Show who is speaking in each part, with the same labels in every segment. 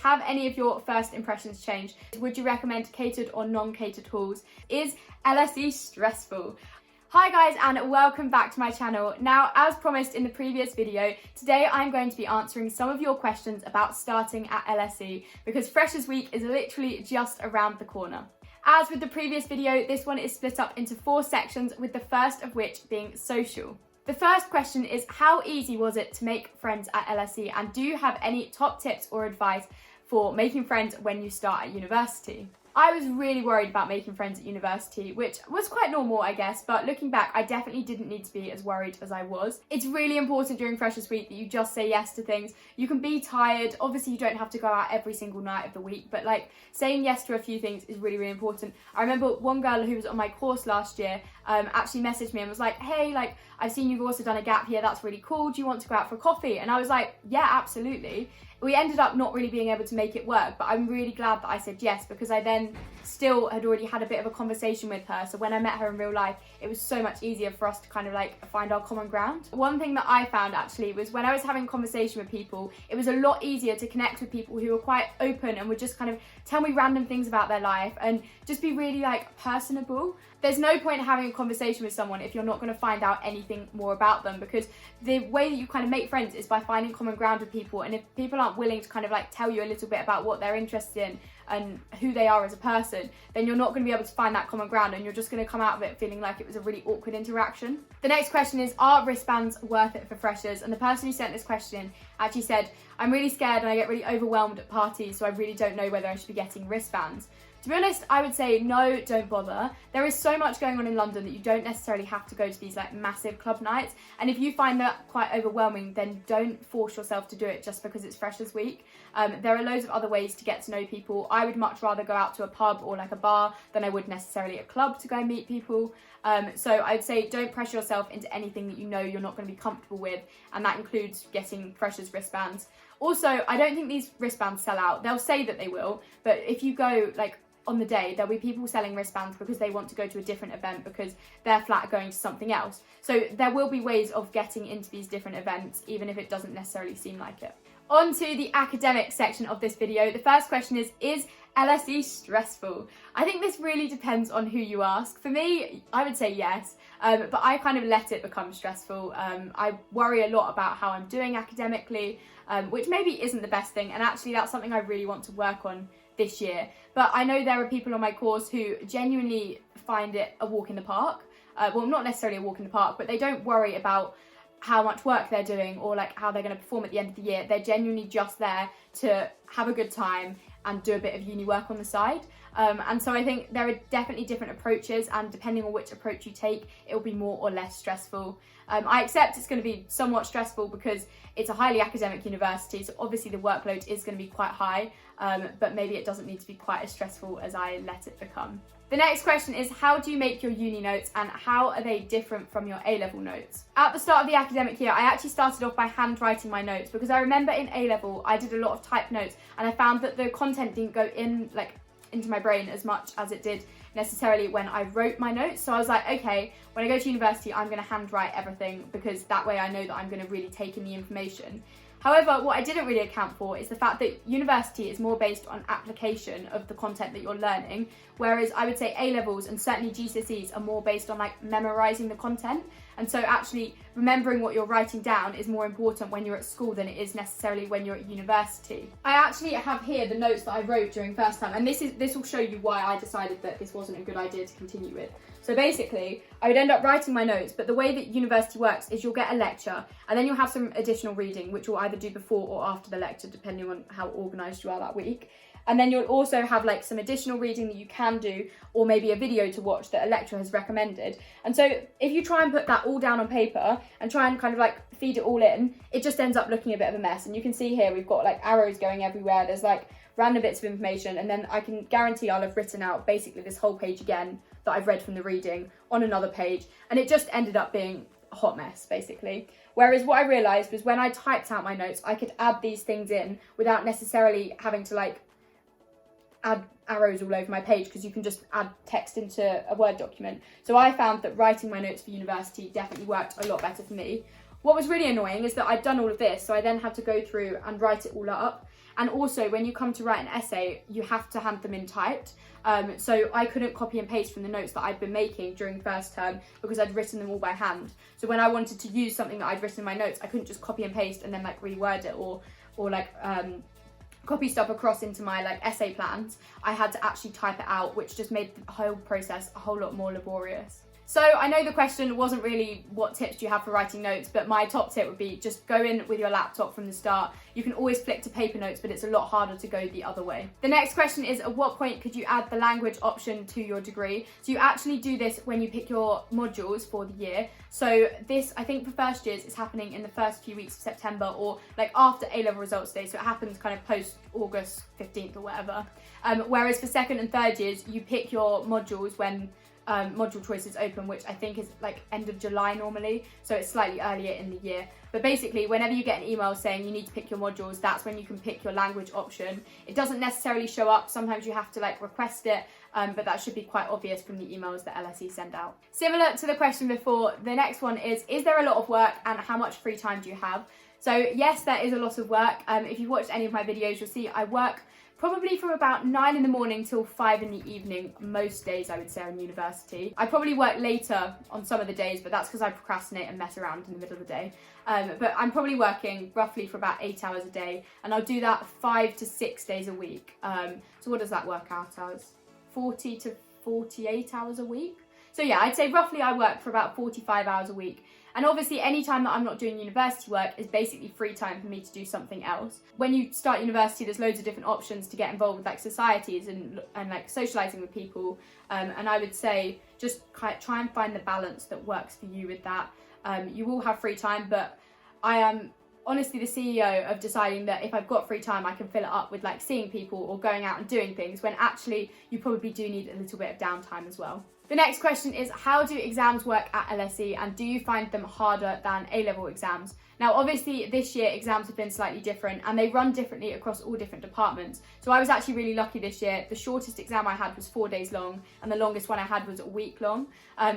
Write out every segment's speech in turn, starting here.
Speaker 1: have any of your first impressions changed? Would you recommend catered or non-catered halls? Is LSE stressful? Hi guys, and welcome back to my channel. Now, as promised in the previous video, today I'm going to be answering some of your questions about starting at LSE because Freshers Week is literally just around the corner. As with the previous video, this one is split up into 4 sections, with the first of which being social. The first question is, how easy was it to make friends at LSE, and do you have any top tips or advice for making friends when you start at university? I was really worried about making friends at university, which was quite normal, I guess, but looking back, I definitely didn't need to be as worried as I was. It's really important during Freshers Week that you just say yes to things. You can be tired. Obviously, you don't have to go out every single night of the week, but like saying yes to a few things is really, really important. I remember one girl who was on my course last year actually messaged me and was like, hey, like, I've seen you've also done a gap year. That's really cool. Do you want to go out for coffee? And I was like, yeah, absolutely. We ended up not really being able to make it work, but I'm really glad that I said yes, because I then still had already had a bit of a conversation with her. So when I met her in real life, it was so much easier for us to kind of like find our common ground. One thing that I found actually was when I was having conversation with people, it was a lot easier to connect with people who were quite open and would just kind of tell me random things about their life and just be really like personable. There's no point having a conversation with someone if you're not going to find out anything more about them, because the way that you kind of make friends is by finding common ground with people. And if people aren't willing to kind of like tell you a little bit about what they're interested in and who they are as a person, then you're not going to be able to find that common ground, and you're just going to come out of it feeling like it was a really awkward interaction. The next question is, are wristbands worth it for freshers? And the person who sent this question actually said, I'm really scared and I get really overwhelmed at parties, so I really don't know whether I should be getting wristbands. To be honest, I would say no, don't bother. There is so much going on in London that you don't necessarily have to go to these like massive club nights. And if you find that quite overwhelming, then don't force yourself to do it just because it's Freshers Week. There are loads of other ways to get to know people. I would much rather go out to a pub or like a bar than I would necessarily a club to go and meet people. So I'd say don't pressure yourself into anything that you know you're not going to be comfortable with, and that includes getting freshers wristbands. Also, I don't think these wristbands sell out. They'll say that they will, but if you go like on the day, there'll be people selling wristbands because they want to go to a different event because their flat are going to something else. So there will be ways of getting into these different events, even if it doesn't necessarily seem like it. On to the academic section of this video. The first question is LSE stressful? I think this really depends on who you ask. For me, I would say yes, but I kind of let it become stressful. I worry a lot about how I'm doing academically, which maybe isn't the best thing, and actually that's something I really want to work on this year. But I know there are people on my course who genuinely find it a walk in the park. Well, not necessarily a walk in the park, but they don't worry about how much work they're doing or like how they're going to perform at the end of the year. They're genuinely just there to have a good time and do a bit of uni work on the side. And so I think there are definitely different approaches, and depending on which approach you take, it will be more or less stressful. I accept it's going to be somewhat stressful because it's a highly academic university, so obviously the workload is going to be quite high, but maybe it doesn't need to be quite as stressful as I let it become. The next question is, how do you make your uni notes and how are they different from your A-level notes? At the start of the academic year, I actually started off by handwriting my notes because I remember in A-level I did a lot of typed notes and I found that the content didn't go into my brain as much as it did necessarily when I wrote my notes. So I was like, okay, when I go to university, I'm going to handwrite everything because that way I know that I'm going to really take in the information. However, what I didn't really account for is the fact that university is more based on application of the content that you're learning, whereas I would say A-levels and certainly GCSEs are more based on like memorising the content. And so actually remembering what you're writing down is more important when you're at school than it is necessarily when you're at university. I actually have here the notes that I wrote during first time, and this will show you why I decided that this wasn't a good idea to continue with. So basically, I would end up writing my notes, but the way that university works is you'll get a lecture and then you'll have some additional reading, which you'll either do before or after the lecture, depending on how organised you are that week. And then you'll also have like some additional reading that you can do, or maybe a video to watch that a lecturer has recommended. And so if you try and put that all down on paper and try and kind of like feed it all in, it just ends up looking a bit of a mess. And you can see here, we've got like arrows going everywhere. There's like random bits of information. And then I can guarantee I'll have written out basically this whole page again that I've read from the reading on another page. And it just ended up being a hot mess, basically. Whereas what I realised was when I typed out my notes, I could add these things in without necessarily having to like add arrows all over my page, because you can just add text into a Word document. So I found that writing my notes for university definitely worked a lot better for me. What was really annoying is that I'd done all of this, so I then had to go through and write it all up. And also when you come to write an essay, you have to hand them in typed. So I couldn't copy and paste from the notes that I'd been making during first term because I'd written them all by hand. So when I wanted to use something that I'd written in my notes, I couldn't just copy and paste and then like reword it or like copy stuff across into my like essay plans. I had to actually type it out, which just made the whole process a whole lot more laborious. So I know the question wasn't really what tips do you have for writing notes, but my top tip would be just go in with your laptop from the start. You can always flick to paper notes, but it's a lot harder to go the other way. The next question is, at what point could you add the language option to your degree? So you actually do this when you pick your modules for the year. So this, I think for first years, is happening in the first few weeks of September or like after A-level results day. So it happens kind of post August 15th or whatever. Whereas for second and third years, you pick your modules when module choices open, which I think is like end of July normally, so it's slightly earlier in the year. But basically, whenever you get an email saying you need to pick your modules, that's when you can pick your language option. It doesn't necessarily show up, sometimes you have to like request it, but that should be quite obvious from the emails that LSE send out. Similar to the question before, the next one is there a lot of work and how much free time do you have? So yes, there is a lot of work. If you've watched any of my videos, you'll see I work probably from about 9 in the morning till 5 in the evening, most days I would say on university. I probably work later on some of the days, but that's because I procrastinate and mess around in the middle of the day. But I'm probably working roughly for about 8 hours a day, and I'll do that 5 to 6 days a week. So what does that work out as? 40 to 48 hours a week? So yeah, I'd say roughly I work for about 45 hours a week. And obviously any time that I'm not doing university work is basically free time for me to do something else. When you start university, there's loads of different options to get involved with like societies and like socialising with people. And I would say just try and find the balance that works for you with that. You will have free time, but I am honestly the CEO of deciding that if I've got free time, I can fill it up with like seeing people or going out and doing things, when actually you probably do need a little bit of downtime as well. The next question is, how do exams work at LSE and do you find them harder than A-level exams? Now obviously this year exams have been slightly different and they run differently across all different departments. So I was actually really lucky this year. The shortest exam I had was 4 days long and the longest one I had was a week long.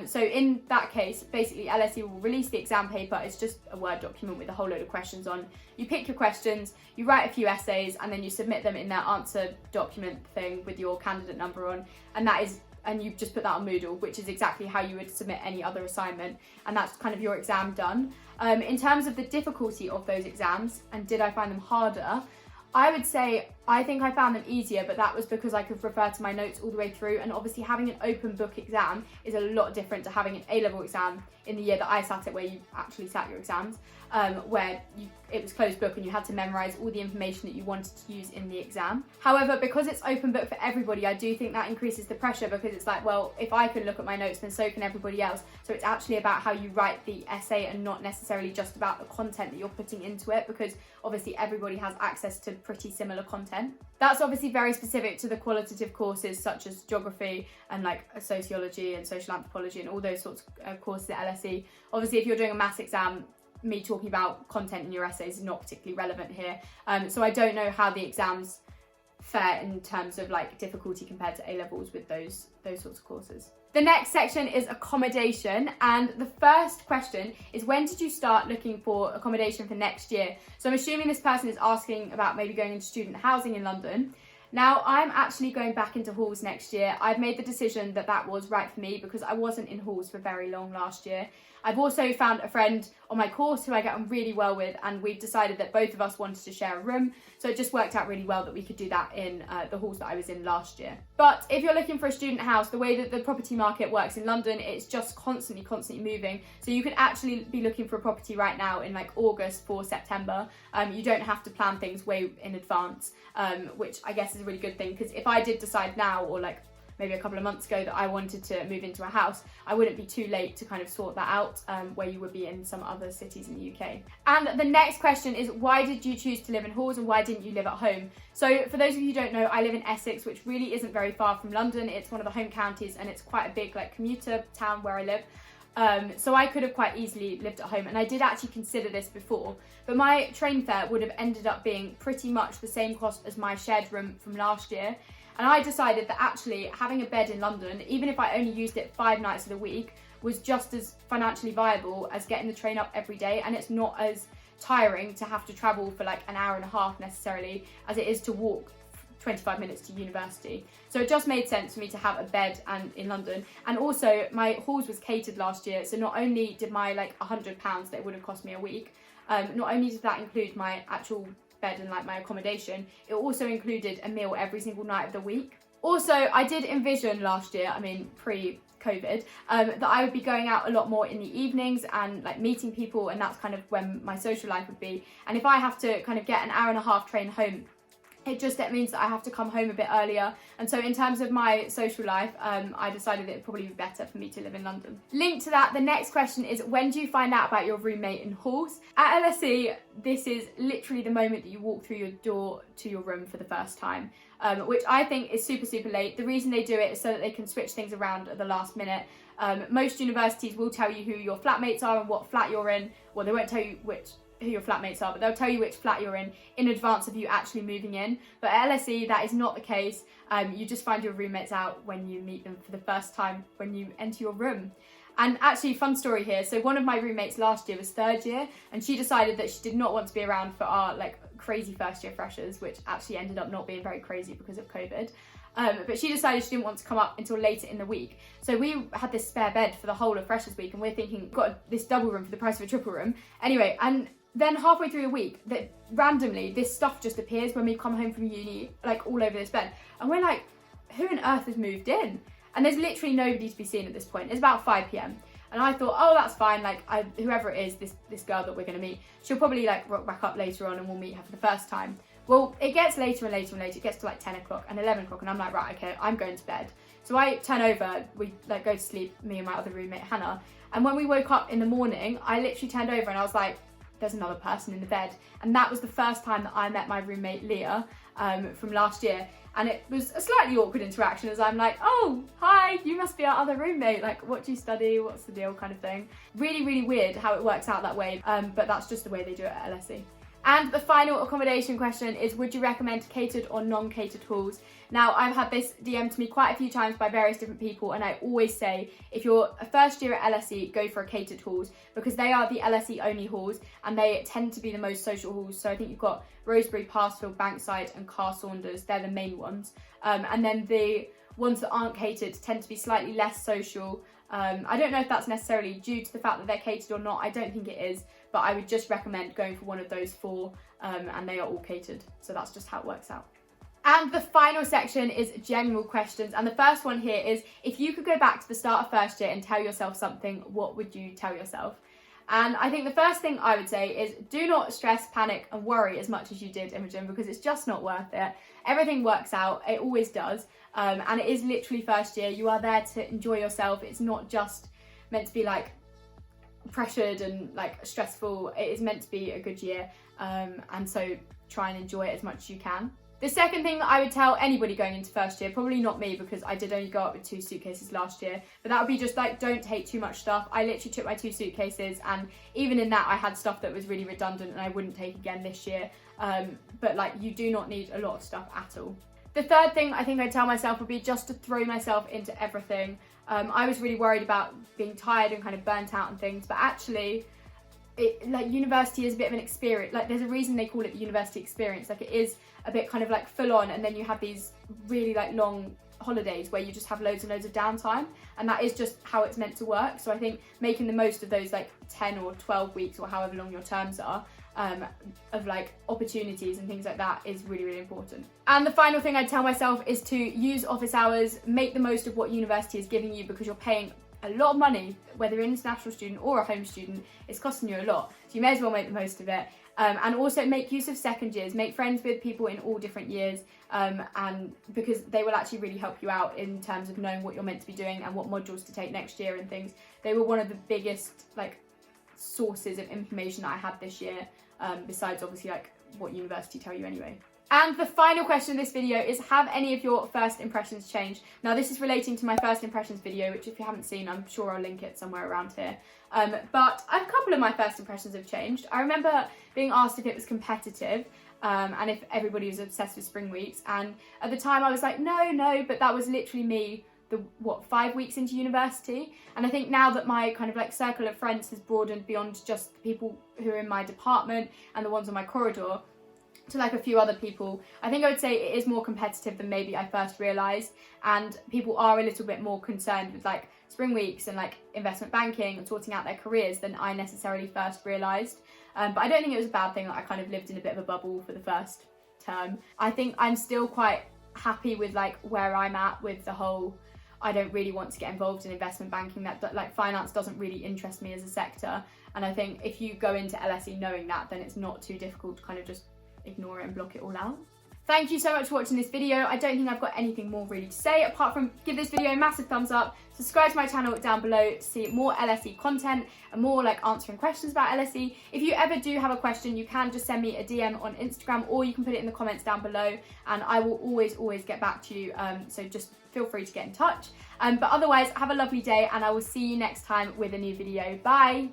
Speaker 1: So in that case, basically LSE will release the exam paper. It's just a Word document with a whole load of questions on. You pick your questions, you write a few essays and then you submit them in their answer document thing with your candidate number on, and you just put that on Moodle, which is exactly how you would submit any other assignment, and that's kind of your exam done. In terms of the difficulty of those exams, and did I find them harder, I would say I think I found them easier, but that was because I could refer to my notes all the way through, and obviously having an open book exam is a lot different to having an A-level exam in the year that I sat it, where you actually sat your exams, where it was closed book and you had to memorise all the information that you wanted to use in the exam. However, because it's open book for everybody, I do think that increases the pressure, because it's like, well, if I can look at my notes, then so can everybody else. So it's actually about how you write the essay and not necessarily just about the content that you're putting into it, because obviously everybody has access to pretty similar content. That's obviously very specific to the qualitative courses such as geography and like sociology and social anthropology and all those sorts of courses at LSE. Obviously, if you're doing a maths exam, me talking about content in your essays is not particularly relevant here. So I don't know how the exams fare in terms of like difficulty compared to A-levels with those sorts of courses. The next section is accommodation, and the first question is, when did you start looking for accommodation for next year? So I'm assuming this person is asking about maybe going into student housing in London. Now, I'm actually going back into halls next year. I've made the decision that that was right for me because I wasn't in halls for very long last year. I've also found a friend on my course who I get on really well with, and we've decided that both of us wanted to share a room. So it just worked out really well that we could do that in the halls that I was in last year. But if you're looking for a student house, the way that the property market works in London, it's just constantly moving. So you could actually be looking for a property right now in like August for September. You don't have to plan things way in advance, which I guess is a really good thing, because if I did decide now, or like maybe a couple of months ago, that I wanted to move into a house, I wouldn't be too late to kind of sort that out, where you would be in some other cities in the UK. And the next question is, why did you choose to live in halls and why didn't you live at home? So for those of you who don't know, I live in Essex, which really isn't very far from London. It's one of the home counties and it's quite a big like commuter town where I live. So I could have quite easily lived at home, and I did actually consider this before, but my train fare would have ended up being pretty much the same cost as my shared room from last year. And I decided that actually having a bed in London, even if I only used it 5 nights of the week, was just as financially viable as getting the train up every day, and it's not as tiring to have to travel for like an hour and a half necessarily as it is to walk 25 minutes to university. So it just made sense for me to have a bed and in London. And also my halls was catered last year, so not only did my like £100 that it would have cost me a week, not only did that include my actual bed and like my accommodation, it also included a meal every single night of the week. Also, I did envision last year, I mean pre-COVID, that I would be going out a lot more in the evenings and like meeting people, and that's kind of when my social life would be. And if I have to kind of get an hour and a half train home, it means that I have to come home a bit earlier. And so in terms of my social life, I decided it would probably be better for me to live in London. Linked to that, the next question is, when do you find out about your roommate in halls? At LSE, this is literally the moment that you walk through your door to your room for the first time, which I think is super, super late. The reason they do it is so that they can switch things around at the last minute. Most universities will tell you who your flatmates are and what flat you're in. Well, they won't tell you who your flatmates are, but they'll tell you which flat you're in advance of you actually moving in. But at LSE, that is not the case. You just find your roommates out when you meet them for the first time when you enter your room. And actually, fun story here. So one of my roommates last year was third year, and she decided that she did not want to be around for our like crazy first year freshers, which actually ended up not being very crazy because of COVID. But she decided she didn't want to come up until later in the week. So we had this spare bed for the whole of freshers week, and we're thinking, got this double room for the price of a triple room. Anyway, and then halfway through the week, that randomly this stuff just appears when we come home from uni, like all over this bed. And we're like, who on earth has moved in? And there's literally nobody to be seen at this point. It's about 5 p.m. And I thought, oh, that's fine. Like, whoever it is, this girl that we're going to meet, she'll probably like rock back up later on and we'll meet her for the first time. Well, it gets later and later and later. It gets to like 10 o'clock and 11 o'clock. And I'm like, right, okay, I'm going to bed. So I turn over, we like go to sleep, me and my other roommate, Hannah. And when we woke up in the morning, I literally turned over and I was like, there's another person in the bed. And that was the first time that I met my roommate Leah from last year. And it was a slightly awkward interaction as I'm like, oh, hi, you must be our other roommate. Like, what do you study? What's the deal kind of thing. Really, really weird how it works out that way. But that's just the way they do it at LSE. And the final accommodation question is, would you recommend catered or non-catered halls? Now, I've had this DM'd to me quite a few times by various different people, and I always say, if you're a first year at LSE, go for a catered halls, because they are the LSE only halls, and they tend to be the most social halls. So I think you've got Rosebery, Parsfield, Bankside, and Carr Saunders. They're the main ones. And then the ones that aren't catered tend to be slightly less social. I don't know if that's necessarily due to the fact that they're catered or not. I don't think it is, but I would just recommend going for one of those four, and they are all catered. So that's just how it works out. And the final section is general questions. And the first one here is, if you could go back to the start of first year and tell yourself something, what would you tell yourself? And I think the first thing I would say is, do not stress, panic and worry as much as you did, Imogen, because it's just not worth it. Everything works out, it always does. And it is literally first year. You are there to enjoy yourself. It's not just meant to be like pressured and like stressful. It is meant to be a good year. And so try and enjoy it as much as you can. The second thing that I would tell anybody going into first year, probably not me because I did only go up with 2 suitcases last year, but that would be just like, don't take too much stuff. I literally took my 2 suitcases, and even in that I had stuff that was really redundant and I wouldn't take again this year. But like, you do not need a lot of stuff at all. The third thing I think I'd tell myself would be just to throw myself into everything. I was really worried about being tired and kind of burnt out and things, but actually, like university is a bit of an experience. Like, there's a reason they call it the university experience. Like, it is a bit kind of like full on, and then you have these really like long holidays where you just have loads and loads of downtime, and that is just how it's meant to work. So I think making the most of those like 10 or 12 weeks or however long your terms are, of like opportunities and things like that is really, really important. And the final thing I'd tell myself is to use office hours, make the most of what university is giving you, because you're paying a lot of money, whether you're an international student or a home student. It's costing you a lot, so you may as well make the most of it. And also make use of second years, make friends with people in all different years, and because they will actually really help you out in terms of knowing what you're meant to be doing and what modules to take next year and things. They were one of the biggest like sources of information that I had this year, besides obviously like what university tell you anyway. And the final question of this video is, have any of your first impressions changed? Now, this is relating to my first impressions video, which if you haven't seen, I'm sure I'll link it somewhere around here. But a couple of my first impressions have changed. I remember being asked if it was competitive, and if everybody was obsessed with spring weeks. And at the time I was like, no, but that was literally me 5 weeks into university. And I think now that my kind of like circle of friends has broadened beyond just the people who are in my department and the ones on my corridor to like a few other people, I think I would say it is more competitive than maybe I first realised, and people are a little bit more concerned with like spring weeks and like investment banking and sorting out their careers than I necessarily first realised. But I don't think it was a bad thing that I kind of lived in a bit of a bubble for the first term. I think I'm still quite happy with like where I'm at with the whole, I don't really want to get involved in investment banking, that like finance doesn't really interest me as a sector. And I think if you go into LSE knowing that, then it's not too difficult to kind of just ignore it and block it all out. Thank you so much for watching this video. I don't think I've got anything more really to say apart from give this video a massive thumbs up, subscribe to my channel down below to see more LSE content and more like answering questions about LSE. If you ever do have a question, you can just send me a DM on Instagram, or you can put it in the comments down below and I will always get back to you. So just feel free to get in touch. But otherwise, have a lovely day and I will see you next time with a new video. Bye.